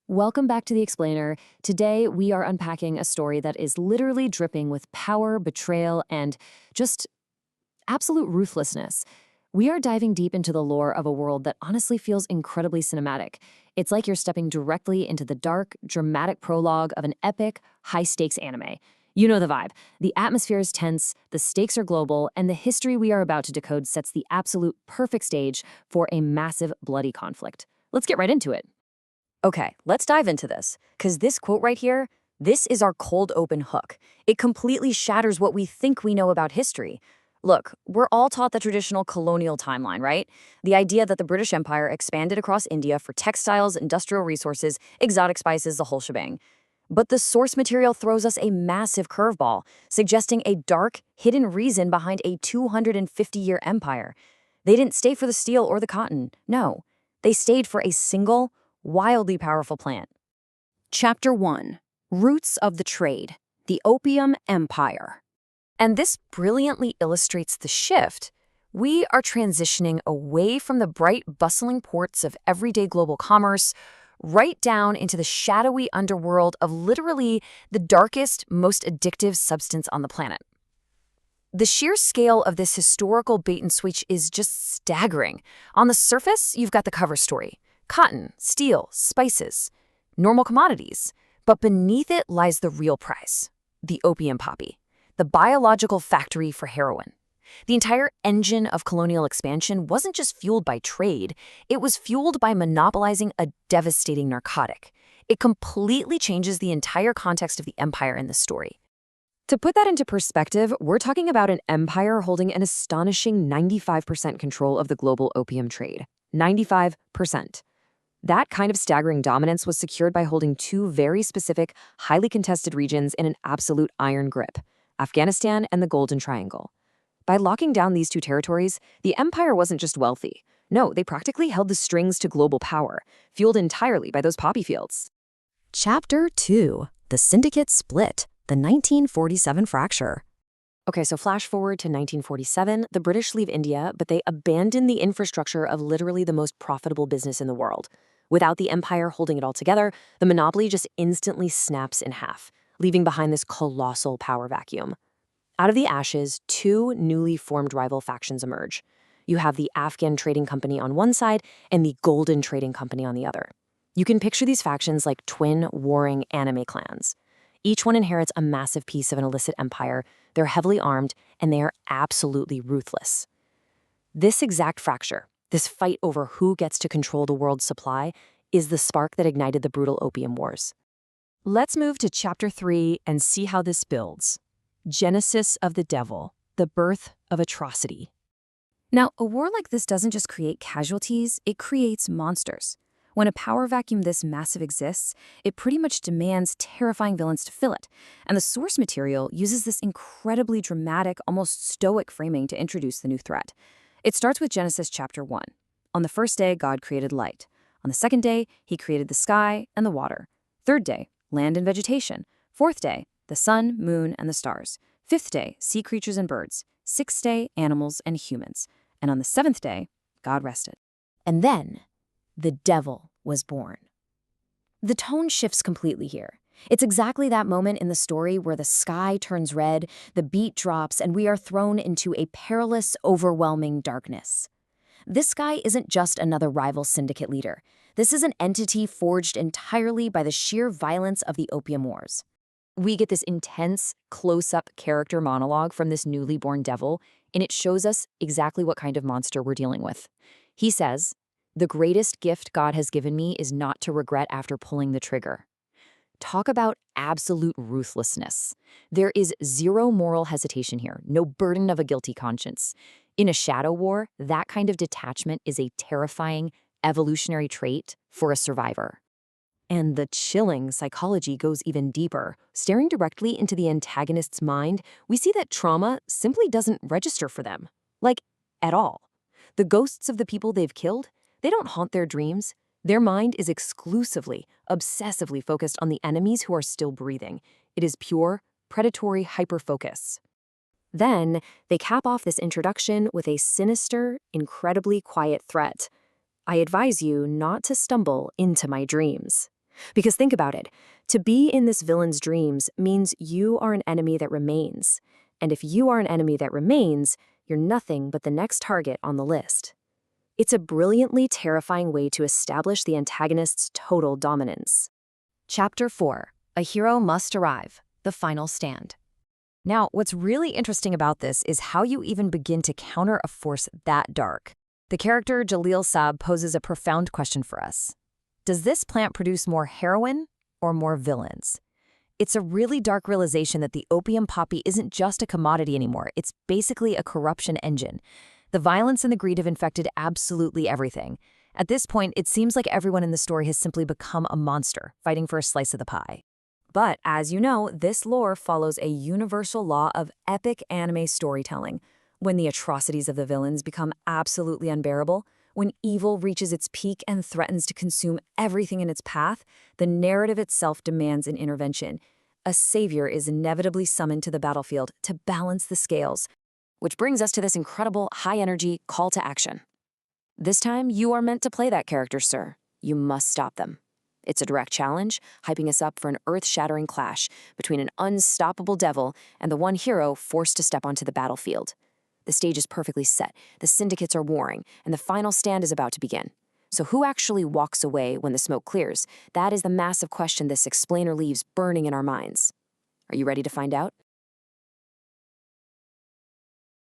Welcome back to The Explainer. Today, we are unpacking a story that is literally dripping with power, betrayal, and just absolute ruthlessness. We are diving deep into the lore of a world that honestly feels incredibly cinematic. It's like you're stepping directly into the dark, dramatic prologue of an epic, high-stakes anime. You know the vibe. The atmosphere is tense, the stakes are global, and the history we are about to decode sets the absolute perfect stage for a massive, bloody conflict. Let's get right into it. Okay, let's dive into this, because this quote right here, this is our cold open hook. It completely shatters what we think we know about history. Look, we're all taught the traditional colonial timeline, right? The idea that the British Empire expanded across India for textiles, industrial resources, exotic spices, the whole shebang. But the source material throws us a massive curveball, suggesting a dark, hidden reason behind a 250-year empire. They didn't stay for the steel or the cotton, no. They stayed for a single, wildly powerful plant. Chapter 1. Roots of the Trade, the Opium Empire. And this brilliantly illustrates the shift. We are transitioning away from the bright, bustling ports of everyday global commerce, right down into the shadowy underworld of literally the darkest, most addictive substance on the planet. The sheer scale of this historical bait-and-switch is just staggering. On the surface, you've got the cover story. Cotton, steel, spices, normal commodities. But beneath it lies the real prize, the opium poppy, the biological factory for heroin. The entire engine of colonial expansion wasn't just fueled by trade, it was fueled by monopolizing a devastating narcotic. It completely changes the entire context of the empire in this story. To put that into perspective, we're talking about an empire holding an astonishing 95% control of the global opium trade. 95%. That kind of staggering dominance was secured by holding two very specific, highly contested regions in an absolute iron grip, Afghanistan and the Golden Triangle. By locking down these two territories, the empire wasn't just wealthy. No, they practically held the strings to global power, fueled entirely by those poppy fields. Chapter 2. The Syndicate Split, the 1947 Fracture. Okay, so flash forward to 1947, the British leave India, but they abandon the infrastructure of literally the most profitable business in the world. Without the empire holding it all together, the monopoly just instantly snaps in half, leaving behind this colossal power vacuum. Out of the ashes, two newly formed rival factions emerge. You have the Afghan Trading Company on one side and the Golden Trading Company on the other. You can picture these factions like twin, warring anime clans. Each one inherits a massive piece of an illicit empire, they're heavily armed, and they are absolutely ruthless. This exact fracture, this fight over who gets to control the world's supply, is the spark that ignited the brutal opium wars. Let's move to Chapter 3 and see how this builds. Genesis of the Devil, the birth of atrocity. Now, a war like this doesn't just create casualties, it creates monsters. When a power vacuum this massive exists, it pretty much demands terrifying villains to fill it, and the source material uses this incredibly dramatic, almost stoic framing to introduce the new threat. It starts with Genesis chapter 1. On the first day, God created light. On the second day, he created the sky and the water. Third day, land and vegetation. Fourth day, the sun, moon, and the stars. Fifth day, sea creatures and birds. Sixth day, animals and humans. And on the seventh day, God rested. And then, the devil was born. The tone shifts completely here. It's exactly that moment in the story where the sky turns red, the beat drops, and we are thrown into a perilous, overwhelming darkness. This guy isn't just another rival syndicate leader. This is an entity forged entirely by the sheer violence of the opium wars. We get this intense, close-up character monologue from this newly born devil, and it shows us exactly what kind of monster we're dealing with. He says, "The greatest gift God has given me is not to regret after pulling the trigger." Talk about absolute ruthlessness. There is zero moral hesitation here, no burden of a guilty conscience. In a shadow war, that kind of detachment is a terrifying, evolutionary trait for a survivor. And the chilling psychology goes even deeper. Staring directly into the antagonist's mind, we see that trauma simply doesn't register for them. Like, at all. The ghosts of the people they've killed, they don't haunt their dreams. Their mind is exclusively, obsessively focused on the enemies who are still breathing. It is pure, predatory hyperfocus. Then, they cap off this introduction with a sinister, incredibly quiet threat. "I advise you not to stumble into my dreams." Because think about it. To be in this villain's dreams means you are an enemy that remains. And if you are an enemy that remains, you're nothing but the next target on the list. It's a brilliantly terrifying way to establish the antagonist's total dominance. Chapter 4. A Hero Must Arrive. The Final Stand. Now, what's really interesting about this is how you even begin to counter a force that dark. The character Jalil Saab poses a profound question for us. Does this plant produce more heroin or more villains? It's a really dark realization that the opium poppy isn't just a commodity anymore. It's basically a corruption engine. The violence and the greed have infected absolutely everything. At this point, it seems like everyone in the story has simply become a monster, fighting for a slice of the pie. But as you know, this lore follows a universal law of epic anime storytelling. When the atrocities of the villains become absolutely unbearable, when evil reaches its peak and threatens to consume everything in its path, the narrative itself demands an intervention. A savior is inevitably summoned to the battlefield to balance the scales. Which brings us to this incredible, high-energy call to action. This time, you are meant to play that character, sir. You must stop them. It's a direct challenge, hyping us up for an earth-shattering clash between an unstoppable devil and the one hero forced to step onto the battlefield. The stage is perfectly set, the Syndicates are warring, and the final stand is about to begin. So who actually walks away when the smoke clears? That is the massive question this explainer leaves burning in our minds. Are you ready to find out?